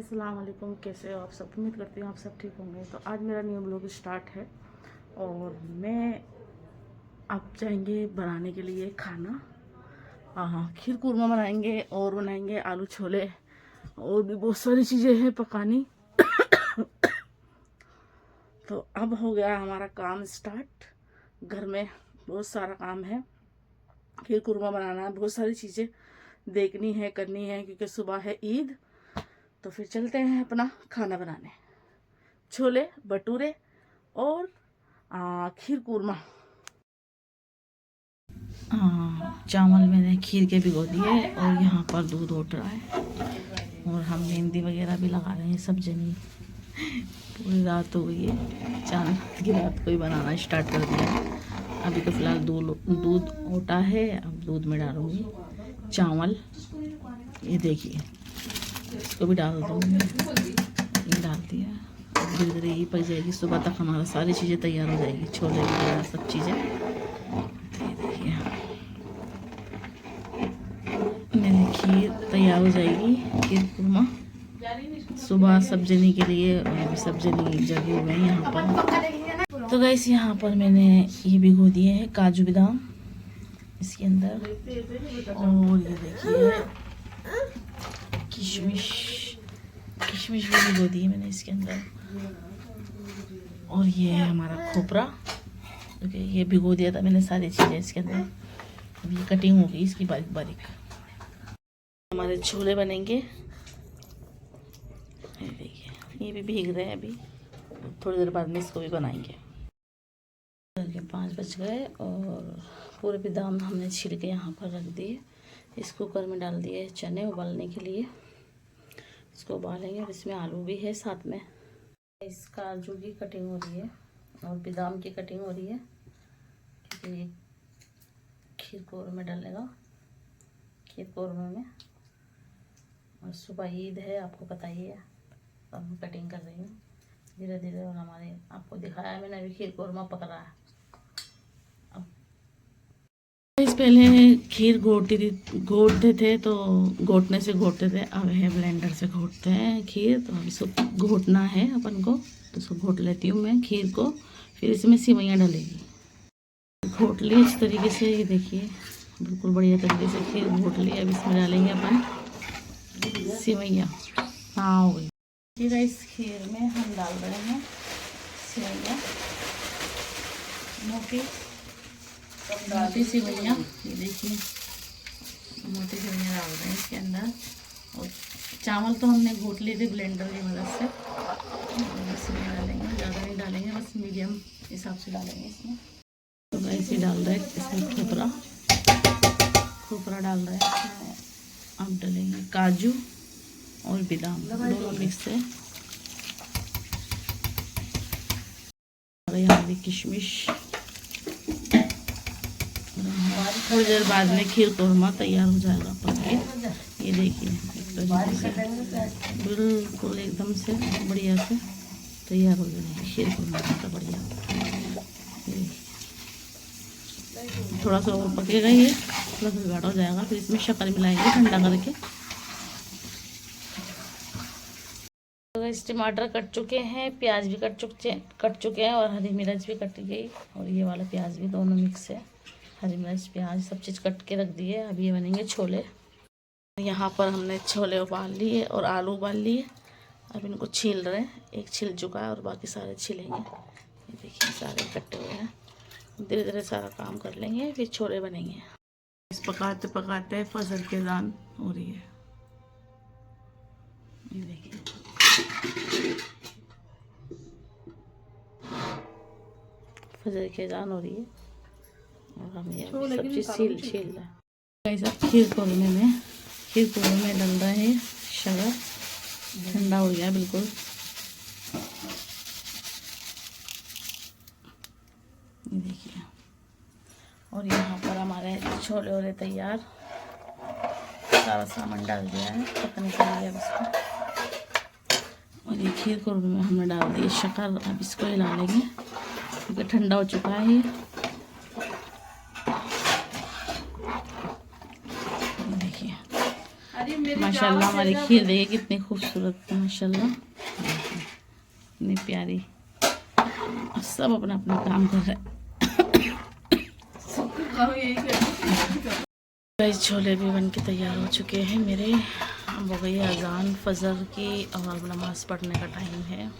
अस्सलाम वालेकुम। कैसे हो आप सब? उम्मीद करती हूँ आप सब ठीक होंगे। तो आज मेरा न्यू ब्लॉग स्टार्ट है और मैं अब जाएंगे बनाने के लिए खाना। खीर कुरमा बनाएंगे और बनाएंगे आलू छोले और भी बहुत सारी चीज़ें हैं पकानी। तो अब हो गया हमारा काम स्टार्ट। घर में बहुत सारा काम है, खीर कुरमा बनाना है, बहुत सारी चीज़ें देखनी है, करनी है, क्योंकि सुबह है ईद। तो फिर चलते हैं अपना खाना बनाने। छोले भटूरे और खीर कुरमा। चावल मैंने खीर के भिगो दिए और यहाँ पर दूध उठ रहा है और हम मेहंदी वगैरह भी लगा रहे हैं सब जनी। पूरी रात हो गई है, चांद की रात को ही बनाना स्टार्ट कर दिया है। अभी तो फिलहाल दूध उठा है, अब दूध में डालूंगी चावल। ये देखिए, इसको भी डाल दूँगी, ये डाल दिया। धीरे धीरे ये पक जाएगी, सुबह तक हमारा सारी चीज़ें तैयार हो जाएगी, छोले वगैरह सब चीज़ें। तो ये देखिए मेरी खीर तैयार हो जाएगी, खीर कुरमा सुबह सब जनी के लिए। और अभी सब जनी जगे हुए हैं यहाँ पर। तो गाइस यहाँ पर मैंने ये भिगो दिए हैं काजू बादाम इसके अंदर, और ये देखिए किशमिश भी भिगो दी है मैंने इसके अंदर। और ये है हमारा खोपरा, ओके, ये भिगो दिया था मैंने सारी चीज़ें इसके अंदर। अब ये कटिंग होगी इसकी बारीक बारीक। हमारे छोले बनेंगे, ये देखिए ये भी भीग रहे हैं। अभी थोड़ी देर बाद में इसको भी बनाएंगे। 5 बज गए और पूरे बादाम हमने छील के यहाँ पर रख दिए। इस कुकर में डाल दिए चने उबालने के लिए, इसको उबालेंगे। और इसमें आलू भी है साथ में। इस काजू की कटिंग हो रही है और बादाम की कटिंग हो रही है, क्योंकि ये खीर कोरमा में डलेगा, खीर कोरमा में। और सुबह ईद है, आपको पता ही है, तो मैं कटिंग कर रही हूँ धीरे धीरे। और हमारे आपको दिखाया मैंने अभी खीर कोरमा पक रहा है। इस पहले खीर घोटते थे, तो घोटने से घोटते थे, अब है ब्लेंडर से घोटते हैं खीर। तो अब इसको घोटना है अपन को, तो इसको घोट लेती हूँ मैं खीर को। फिर इसमें सेवइयाँ डलेगी। घोट ली इस तरीके से, ये देखिए बिल्कुल बढ़िया तरीके से खीर घोट ली। अब इसमें डालेंगे अपन सेवइयाँ। हाँ हो गई। फिर इस खीर में हम डाल रहे हैं सेवइयाँ, मोटी सेवइयाँ। ये देखिए मोटी सेवइयाँ डाल रहे हैं इसके अंदर। और चावल तो हमने घोट लिए थे ब्लेंडर की मदद से। इसमें डालेंगे, ज़्यादा नहीं डालेंगे, बस मीडियम हिसाब से डालेंगे इसमें। तो ऐसे डाल रहे हैं इसमें खोपरा डाल रहे हैं। अब डालेंगे काजू और बादाम दोनों मिक्स है। हमारी किशमिश। थोड़ी देर बाद में खीर कोरमा तैयार हो जाएगा पक के। ये देखिए बिल्कुल एकदम से बढ़िया से तैयार हो जाएगी खीर कोरमा का बढ़िया। थोड़ा सा और पकेगा, ये थोड़ा सा गाढ़ा हो जाएगा। फिर इसमें शक्कर मिलाएंगे ठंडा करके। तो इस टमाटर कट चुके हैं, प्याज भी कट चुके हैं और हरी मिर्च भी कट गई। और ये वाला प्याज भी, दोनों मिक्स है, हरी मिर्च प्याज सब चीज़ कट के रख दी है। अब ये बनेंगे छोले। यहाँ पर हमने छोले उबाल लिए और आलू उबाल लिए। अब इनको छील रहे हैं, एक छिल चुका है और बाकी सारे छिलेंगे। ये देखिए सारे कट्टे हुए हैं। धीरे धीरे सारा काम कर लेंगे, फिर छोले बनेंगे। इस पकाते पकाते फजर की अज़ान हो रही है। ये देखिए फजर की अज़ान हो रही है और हम ये सब चीज़ छील रहे हैं। सब खीर कोरमा में डल रहा है शक्कर। ठंडा हो गया बिल्कुल। ये देखिए, और यहाँ पर हमारे छोले हो रहे तैयार। सारा सामान डाल दिया है पकने के लिए अब इसको। और ये खीर कोरमा में हमने डाल दी शक्कर। अब इसको हिला लेंगे क्योंकि ठंडा हो चुका है ये। देखिए माशाल्लाह हमारी खीर देखिए कितनी खूबसूरत है माशाल्लाह, इतनी प्यारी। सब अपना अपना काम कर रहे हैं। छोले भी बन के तैयार हो चुके हैं मेरे। अब हो गई अजान फजर की और नमाज़ पढ़ने का टाइम है।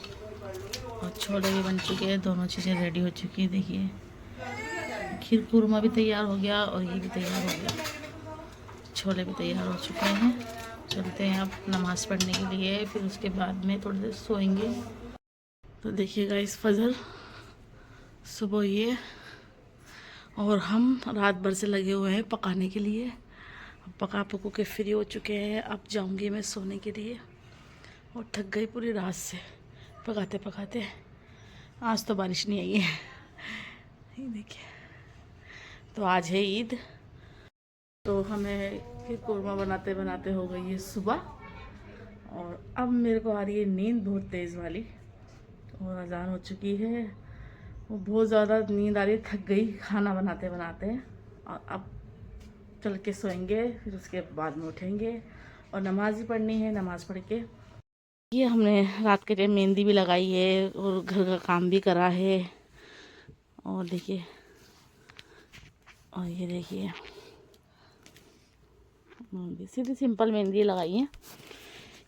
और छोले भी बन चुके हैं, दोनों चीज़ें रेडी हो चुकी है। देखिए खीर कुरमा भी तैयार हो गया और ये भी तैयार हो गया, छोले भी तैयार हो चुके हैं। चलते हैं अब नमाज़ पढ़ने के लिए, फिर उसके बाद में थोड़ी देर सोएंगे। तो देखिएगा इस फजर सुबह ये, और हम रात भर से लगे हुए हैं पकाने के लिए। अब पका पकू के फ्री हो चुके हैं। अब जाऊंगी मैं सोने के लिए, और थक गई पूरी रात से पकाते पकाते। आज तो बारिश नहीं आई है, ये देखिए। तो आज है ईद, तो हमें फिर कुरमा बनाते बनाते हो गई है सुबह। और अब मेरे को आ रही है नींद बहुत तेज़ वाली, और अजान हो चुकी है। वो बहुत ज़्यादा नींद आ रही है, थक गई खाना बनाते बनाते। और अब चल के सोएंगे, फिर उसके बाद में उठेंगे और नमाज़ भी पढ़नी है। नमाज़ पढ़ के ये हमने रात के टाइम मेहंदी भी लगाई है और घर का काम भी करा है। और देखिए, और ये देखिए सीधी सिंपल मेहंदी लगाई है,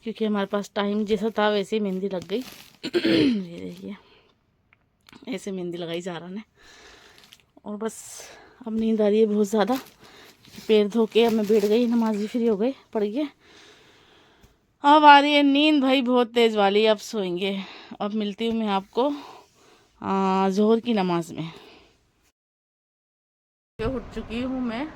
क्योंकि हमारे पास टाइम जैसा था वैसे ही मेहंदी लग गई। ये देखिए ऐसे मेहंदी लगाई जा रहा ने। और बस अब नींद आ रही है बहुत ज़्यादा, पैर धो के अब मैं बैठ गई, नमाज भी फ्री हो गई पढ़ के। अब आ रही है नींद भाई बहुत तेज़ वाली। अब सोएंगे। अब मिलती हूँ मैं आपको ज़ोहर की नमाज में। उठ चुकी हूँ मैं,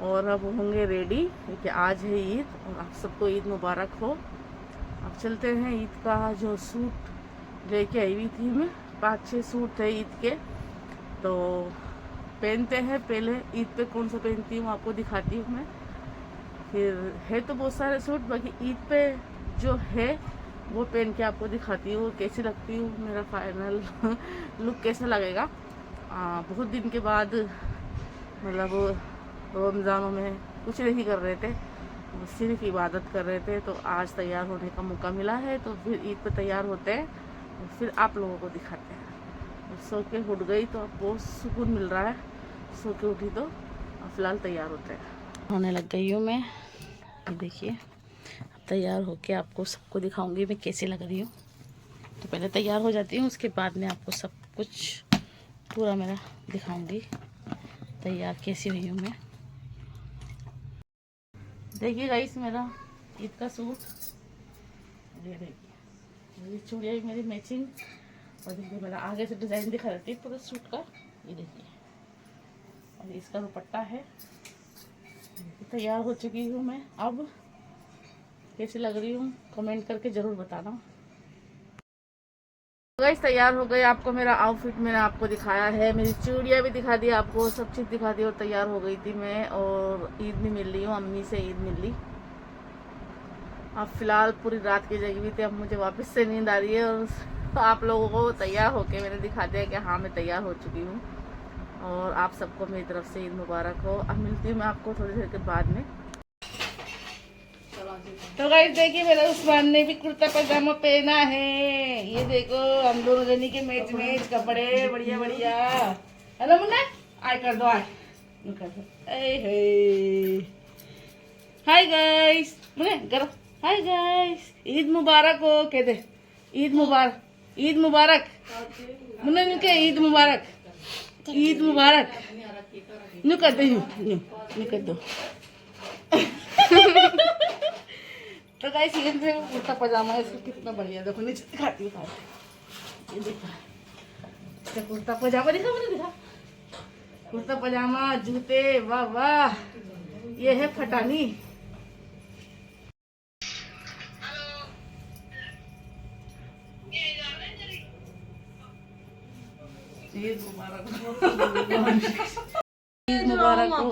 और अब होंगे रेडी, क्योंकि आज है ईद और आप सबको ईद मुबारक हो। अब चलते हैं। ईद का जो सूट लेके आई हुई थी मैं, 5-6 सूट थे ईद के, तो पहनते हैं। पहले ईद पे कौन सा पहनती हूँ आपको दिखाती हूँ मैं। फिर है तो बहुत सारे सूट, बाकी ईद पे जो है वो पहन के आपको दिखाती हूँ कैसी लगती हूँ, मेरा फाइनल लुक कैसा लगेगा। बहुत दिन के बाद, मतलब रमज़ानों में कुछ नहीं कर रहे थे, सिर्फ इबादत कर रहे थे, तो आज तैयार होने का मौका मिला है। तो फिर ईद पे तैयार होते हैं और फिर आप लोगों को दिखाते हैं। सो के उठ गई तो अब बहुत सुकून मिल रहा है। सो के उठी तो फ़िलहाल तैयार होते हैं। होने लग गई हूँ मैं, ये देखिए। अब तैयार होके आपको सबको दिखाऊंगी मैं कैसी लग रही हूँ। तो पहले तैयार हो जाती हूँ, उसके बाद में आपको सब कुछ पूरा मेरा दिखाऊंगी तैयार कैसी हुई हूँ मैं। देखिए गाइस मेरा ईद का सूट, ये देखिए मेरी चूड़ियाँ भी मेरी मैचिंग। और देखिए मेरा आगे से डिज़ाइन दिखा रहती है पूरे सूट का, ये देखिए। और इसका दुपट्टा है। तैयार हो चुकी हूँ मैं। अब कैसी लग रही हूँ कमेंट करके ज़रूर बताना। गाइस तैयार हो गए, आपको मेरा आउटफिट मैंने आपको दिखाया है, मेरी चूड़ियाँ भी दिखा दी आपको, सब चीज़ दिखा दी, और तैयार हो गई थी मैं। और ईद भी मिल रही हूँ, अम्मी से ईद मिल ली। अब फ़िलहाल पूरी रात की जगी हुई थी, अब मुझे वापस से नींद आ रही है। और आप लोगों को तैयार होके मैंने दिखा दिया कि हाँ मैं तैयार हो चुकी हूँ। और आप सबको मेरी तरफ से ईद मुबारक हो। अब मिलती हूँ मैं आपको थोड़ी देर के बाद में। तो गाइस देखिए मेरा उस्मान ने भी कुर्ता पजामा पहना है, ये देखो हम दोनों जनी के मैच मैच कपड़े, बढ़िया बढ़िया। हेलो मुन्ना, आय कर दो, आय कर दो। हाय गाइस मुन्ना करो, हाय गाइस, ईद मुबारक हो कह दे। ईद मुबारक, ईद मुबारक मुन्ना, नुके ईद मुबारक, ईद मुबारक नु कर दो, नु कर दो। तो गाइस ये से कुर्ता पजामा है, इसको कितना बढ़िया, देखो नीचे दिखाती हूँ। ये देखो इसका कुर्ता पजामा, दिखा मुझे, दिखा कुर्ता पजामा, जूते, वाह वाह। ये है फटानी। ईद मुबारक हो, ईद मुबारक हो।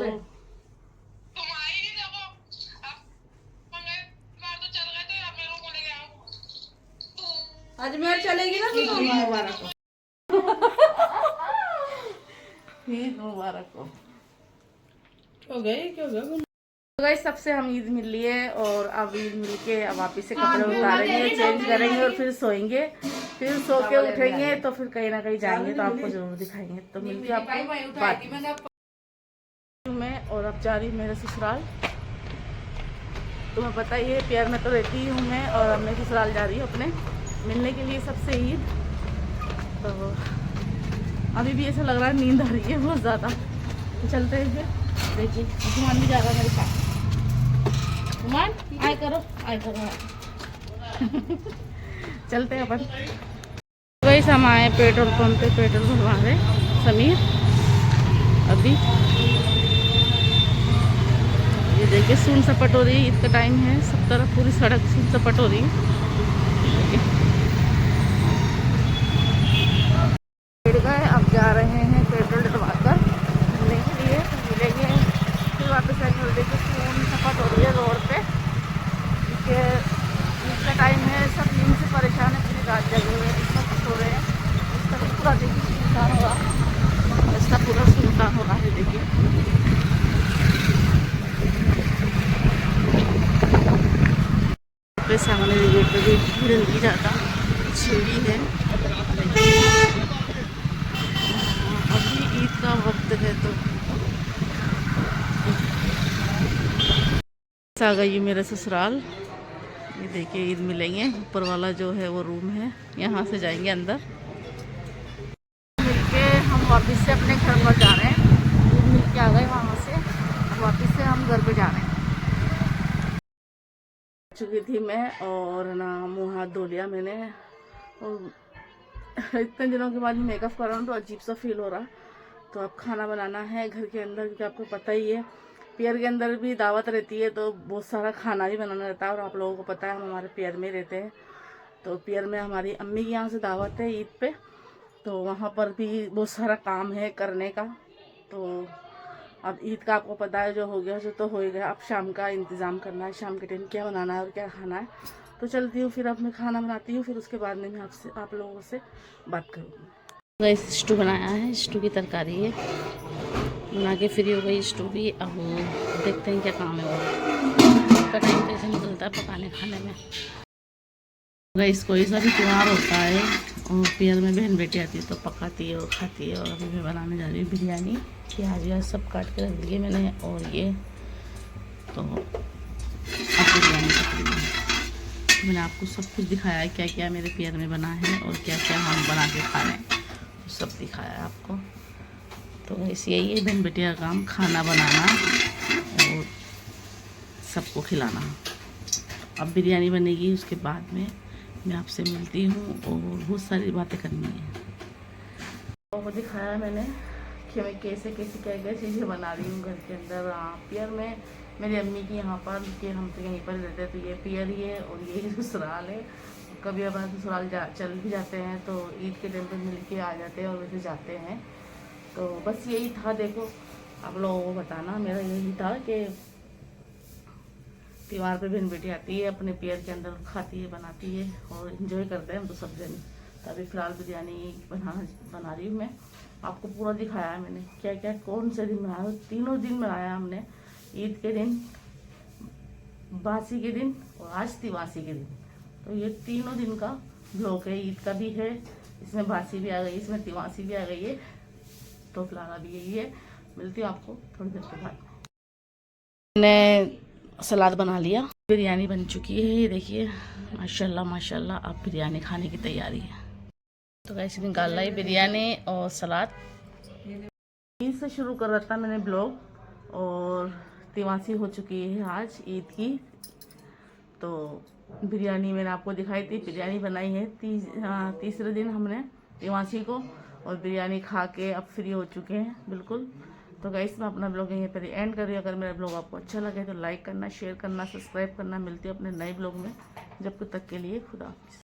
अजमेर चलेगी ना, ईद मुबारक हो, ईद मुबारक हो गई, क्यों गए। तो गाइस सबसे हम ईद मिल लिए और अब ईद मिल के अब वापिस से कपड़े उतारेंगे, चेंज करेंगे और फिर सोएंगे। फिर सो के उठेंगे तो फिर कहीं ना कहीं जाएंगे तो आपको जरूर दिखाएंगे। तो मिलती है आपको बात मैं। और अब जा रही मेरे ससुराल। तुम्हें पता ही है प्यार में तो रहती हूँ मैं, और अब मैं ससुराल जा रही हूँ अपने मिलने के लिए सबसे ईद। तो अभी भी ऐसा लग रहा है नींद आ रही है बहुत ज़्यादा। तो चलते हैं फिर। देखिए घुमान भी जा रहा है मेरे साथ। घुमान आए करो आए करो चलते हैं अपन। वही हम आए पेट्रोल पंप पे, पेट्रोल भरवा रहे समीर अभी। ये देखिए सून सपट हो रही है, ईद का टाइम है, सब तरफ पूरी सड़क सून सपट हो रही है। अब जा रहे हैं पेट्रोल डलवा कर मिलने के लिए, मिलेंगे फिर वापस आएंगे। देखिए सून सपट हो रही है रोड पे, क्योंकि ईद का टाइम है, सब नींद से परेशान है, पूरी रात जगे हुए हैं, इस वक्त सो रहे हैं। इसका भी पूरा देखिए सुनसान होगा, इसका पूरा सुनसान हो रहा है। देखिए सामने गेट पे भी भीड़ नहीं जाता, सीढ़ी है। अभी ईद का वक्त है तो आ गई मेरा ससुराल। ये देखिए ईद मिलेंगे, ऊपर वाला जो है वो रूम है, यहाँ से जाएंगे अंदर। मिलके हम वापस से अपने घर पर जा रहे हैं। ईद मिल के आ गए वहाँ से, अब वापस से हम घर पे जा रहे हैं। चुकी थी मैं और ना मुँह हाथ धो लिया मैंने, और इतने दिनों के बाद मेकअप कर रहा हूँ तो अजीब सा फील हो रहा। तो अब खाना बनाना है घर के अंदर, क्योंकि आपको पता ही है पियर के अंदर भी दावत रहती है तो बहुत सारा खाना भी बनाना रहता है। और आप लोगों को पता है हम हमारे पियर में रहते हैं, तो पियर में हमारी अम्मी के यहाँ से दावत है ईद पे, तो वहाँ पर भी बहुत सारा काम है करने का। तो अब ईद का आपको पता है जो हो गया जो तो हो ही गया, अब शाम का इंतज़ाम करना है, शाम के टाइम क्या बनाना है और क्या खाना है। तो चलती हूँ फिर अब मैं खाना बनाती हूँ, फिर उसके बाद में मैं आपसे आप लोगों से बात करूँगी। गैस स्टू बनाया है, स्टू की तरकारी है, बना के फ्री हो गई स्टू भी। अब देखते हैं क्या काम है वो, का टाइम कैसे निकलता है पकाने खाने में। गैस कोई सा भी त्यौहार होता है और पियर में बहन बेटी आती है तो पकाती है और खाती है। और अभी मैं बनाने जा रही हूँ बिरयानी, प्याज व्याज सब काट के रख दिए मैंने। और ये तो अब बिरयानी पक रही है। मैंने आपको सब कुछ दिखाया है, क्या क्या मेरे पियर में बना है और क्या क्या हम बना के खा रहे हैं, सब दिखाया है आपको। तो वैसे यही है बहन बेटिया का काम, खाना बनाना और सबको खिलाना। अब बिरयानी बनेगी, उसके बाद में मैं आपसे मिलती हूँ और बहुत सारी बातें करनी है। वो दिखाया मैंने कि मैं कैसे कैसे क्या क्या चीज़ें बना रही हूँ घर के अंदर। पियर में मेरी अम्मी की यहाँ पर, कि हम तो यहीं पर रहते हैं, तो ये पियर ही है और ये ससुराल है। कभी अब ससुराल चल भी जाते हैं तो ईद के टाइम पर मिल के आ जाते हैं और वैसे जाते हैं। तो बस यही था। देखो आप लोगों को बताना मेरा यही था कि त्यौहार पे बहन बेटी आती है, अपने पियर के अंदर खाती है, बनाती है और इन्जॉय करते हैं हम तो सब जन। तो अभी फ़िलहाल बिरयानी बना रही हूँ मैं। आपको पूरा दिखाया है मैंने क्या क्या कौन से दिन बनाया, तीनों दिन बनाया हमने। ईद के दिन, बासी के दिन और आज तिवासी के दिन। तो ये तीनों दिन का ब्लॉग है, ईद का भी है, इसमें बासी भी आ गई, इसमें तिवासी भी आ गई है, तो फिलहाल अभी यही है। मिलती हूँ आपको थोड़ी देर के बाद। मैंने सलाद बना लिया, बिरयानी बन चुकी है, ये देखिए माशाल्लाह माशाल्लाह। अब बिरयानी खाने की तैयारी है। तो कैसे निकाल लाई बिरयानी और सलाद। ईद से शुरू कर रहा था मैंने ब्लॉग, और तिवासी हो चुकी है आज ईद की। तो बिरयानी मैंने आपको दिखाई थी, बिरयानी बनाई है तीसरे दिन हमने तिवासी को, और बिरयानी खा के अब फ्री हो चुके हैं बिल्कुल। तो गाइस मैं अपना ब्लॉग यहीं पर एंड कर रही हूँ। अगर मेरा ब्लॉग आपको अच्छा लगे तो लाइक करना, शेयर करना, सब्सक्राइब करना। मिलती है अपने नए ब्लॉग में, जब तक के लिए खुदा हाफिज़।